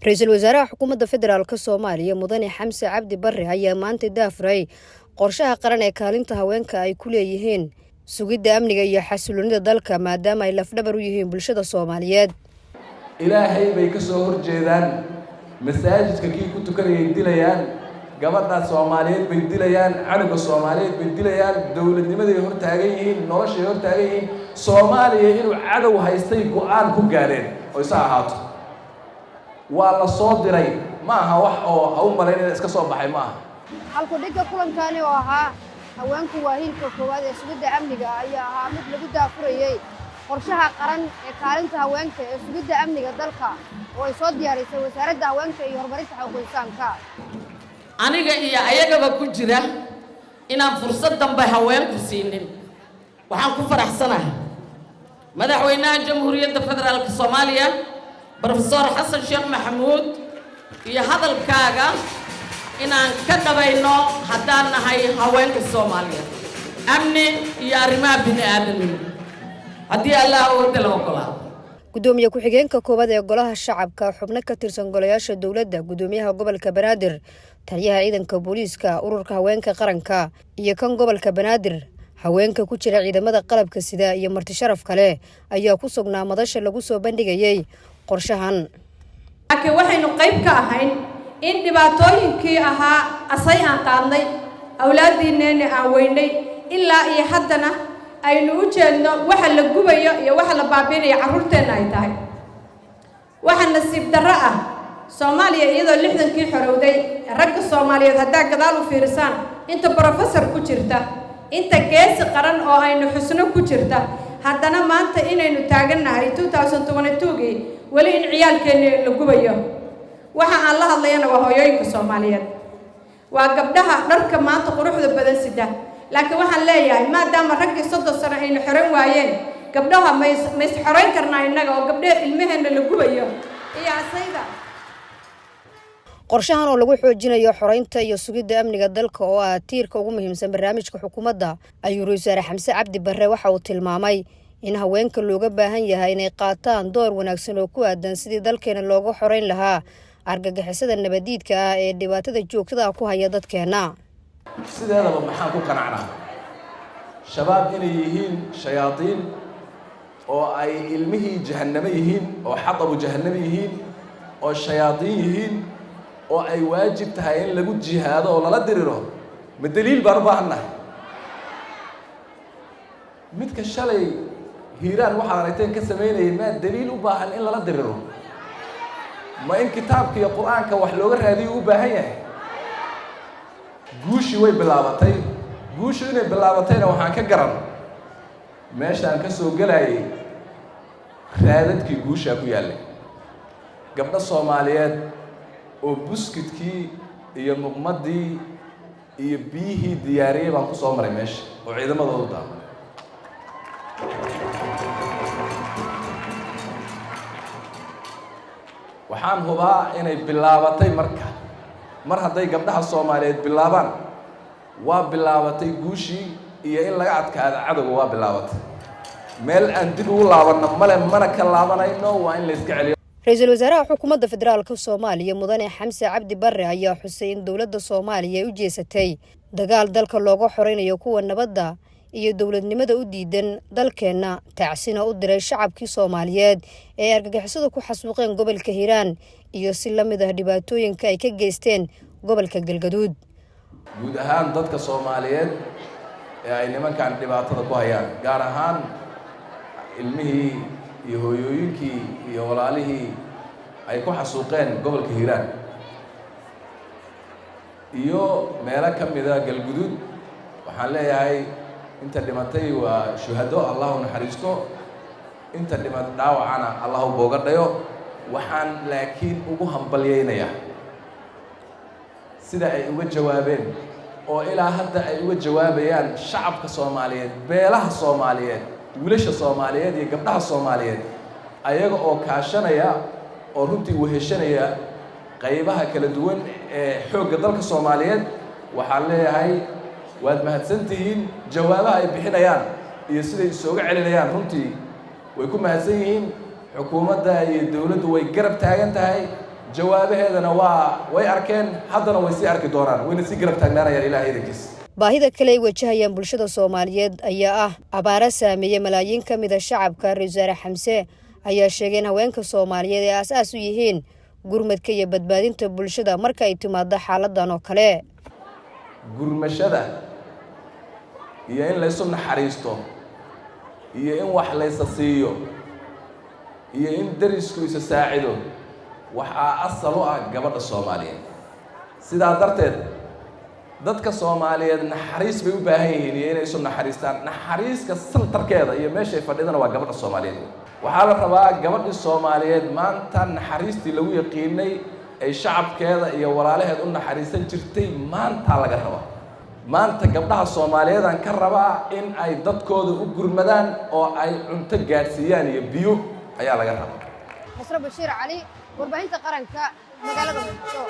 Ra'iisul Wasaaraha Xukuumadda Federaalka Soomaaliya Mudane Xamse Cabdi Barre ayaa maanta daafray qorshaha qaran ee kaalinta haweenka ay ku leeyihiin sugidda amniga iyo xasiloonida dalka maadaama ay lafdhabar u yihiin bulshada Soomaaliyeed. Ilaahay bay ka soo horjeedaan masaajidka kii ku tukanayay dilayaan gabadha Soomaaliyeed bay dilayaan canuga Soomaaliyeed bay dilayaan dawladnimaday hor taagan yihiin noloshay hor taagan yihiin Soomaaliya inuu cadow haystay go'aan ku gaareen oo isa ahaato waa la soo diray ma aha wax oo u maleynaya iska soo baxay ma aha halku dhiga kulankaani oo ahaa haweenku waa hilka koowaad ee sugidda amniga ayaa ahaa mid lagu daafurayay qorshaha qaran ee kaalinta haweenka ee sugidda amniga dalka oo ay soo diyaarisay wasaaradda haweenka iyo horumarinta xuquuqul insaanka aniga iyo ayagaba ku jira inaan fursad dambe haweenku siinin waxaan ku faraxsanahay madaxweynaha jamhuuriyadda federaalka Soomaaliya Professor Xasan Sheekh Maxamuud iyo hadalkaaga inaan ka dhabayno haddaan nahay haweenka Soomaaliyeed amni iyo arrimaha bini'aadanimo haddii Allah uu dalo ogolaado gudoomiye ku-xigeenka koowaad ee golaha shacabka xubno ka tirsan golayaasha dawladda gudoomiyaha gobolka Banaadir taliyaha ciidanka booliiska ururka haweenka qaranka iyo kan gobolka Banaadir haweenka ku jira ciidamada qalabka sida iyo marti sharaf kale ayaa ku sugnaa madasha lagu soo bandhigayay qorshahan laakiin waxaynu qayb ka ahayn in dhibaatooyinkii ahaa asay aan qaadnay awlaadiineenna aan weynay ilaa iyo haddana aynu u jeedno waxa la gubayo iyo waxa la baabiinayo carruurteenna ay tahay waxa nasiib darro ah Soomaaliya iyadoo 60kii xorowday ragga Soomaaliyeed hadda gadaal u fiirsan inta professor ku jirta inta geesi qaran oo aynu xusno ku jirta haddana maanta inaynu taaganahay 2022 wali in ciyaalkeena la gubayo waxa aan la hadlayna waa hooyooyinka Soomaaliyeed waa gabdhaha dharka maanta quruxda badan sida laakiin waxaan leeyahay maadaama ragga 30 sano aynu xiran waayeen gabdhaha ma is xirayn karnaa inaga oo gabdhaha ilmaheena la gubayo iyo asayda qorshahan oo lagu xoojinayo xoreynta iyo sugidda amniga dalka oo ah tiirka ugu muhiimsan barnaamijka xukuumadda ayuu Ra'iisul Wasaare Xamse Cabdi Barre waxa uu tilmaamay in haweenka looga baahan yahay inay qaataan door wanaagsan oo ku aadan sidii dalkeena looga xoreyn lahaa argagixisada nabadiidka ah ee dhibaatada joogtada ku haya dadkeena sideedaba maxaan ku qanacnaa shabaab inay yihiin shayaadiin oo ay ilmihii jahannamo yihiin oo xaqabu jahannamo yihiin oo shayaadiin yihiin oo ay waajib tahay in lagu jihaado oo lala diriro ma daliil baan u baahannahay midka shalay hiiraan waxaad aragteen ka samaynayay ma daliil u baahan in lala diriro ma in kitaabka iyo qur-aanka wax looga raadiyo u baahan yahay guushi way bilaabatay guushu inay bilaabatayna waxaan ka garan meeshaan ka soo galayay raadadkii guusha ku yaallay gabdho Soomaaliyeed oo buskidkii iyo muqmadii iyo biyihii diyaariyay baan ku soo maray meesha oo ciidamadoodu daamay waxaan hubaa inay bilaabatay mar hadday gabdhaha Soomaaliyeed bilaabaan waa bilaabatay guushii iyo in laga adkaado cadowga waa bilaabatay meel aan dib ugu laabanno mana ka laabanayno waa in la iska celiyo Ra'iisul Wasaaraha Xukuumadda Federaalka Soomaaliya Mudane Xamse Cabdi Barre ayaa xusay in dawladda Soomaaliya ay u jeesatay dagaal dalka looga xoreynayo kuwa nabadda iyo dawladnimada u diidan dalkeena tacsina u diray shacabkii Soomaaliyeed ee argagixisada ku xasuuqeen gobolka Hiiraan iyo si la mid ah dhibaatooyinka ay ka geysteen gobolka Galgaduud guud ahaan dadka Soomaaliyeed ee ay nimankan dhibaatada ku hayaan gaar ahaan ilmihii iyo hooyooyinkii iyo walaalihii ay ku xasuuqeen gobolka Hiiraan iyo meelo ka mid ah Galgaduud waxaan leeyahay inta dhimatay waa shuhado Allahu naxariisto inta dhimatay dhaawacana Allahu booga dhayo waxaan laakiin ugu hambalyeynaya sida ay uga jawaabeen oo ilaa hadda ay uga jawaabayaan shacabka Soomaaliyeed beelaha Soomaaliyeed wiilasha Soomaaliyeed iyo gabdhaha Soomaaliyeed ayaga oo kaashanaya oo runtii weheshanaya qaybaha kala duwan ee xoogga dalka Soomaaliyeed waxaan leeyahay waad mahadsantihiin jawaabaha ay bixinayaan iyo sida ay soo celinayaan runtii way ku mahadsan yihiin xukuumadda iyo dawladdu way garab taagan tahay jawaabaheedana way arkeen haddana way sii arki doonaan wayna sii garab taagnaanayaan ilaahay idinkiis baahida kale ay wajahayaan bulshada Soomaaliyeed ayaa abaara saameeyay malaayiin ka mid ah shacabka. Ra'iisul Wasaare Xamse ayaa sheegay in haweenka Soomaaliyeed ay asaas u yihiin gurmadka iyo badbaadinta bulshada marka ay timaado xaaladan oo kale. gurmashada iyo in la isu naxariisto iyo in wax la siiyo iyo in darisku isa saacido waxa asal u ah gabadha Soomaaliyeed. sidaa darteed dadka Soomaaliyeed naxariis bay u baahan yihiin inay isu naxariistaan. naxariiska santarkeeda iyo meesha ay fadhidana waa gabadha Soomaaliyeed. waxaa la rabaa gabadha Soomaaliyeed maanta naxariistii lagu yaqiinay ay shacabkeeda iyo walaalaheed u naxariisan jirtay maanta laga rabaa. maanta gabdhaha Soomaaliyeed aan ka rabaa in ay dadkooda u gurmadaan oo ay cunto gaarsiiyaan iyo biyo ayaa laga rabaa. Nasra Bashiir Cali, warbaahinta qaranka magaalada Muqdisho.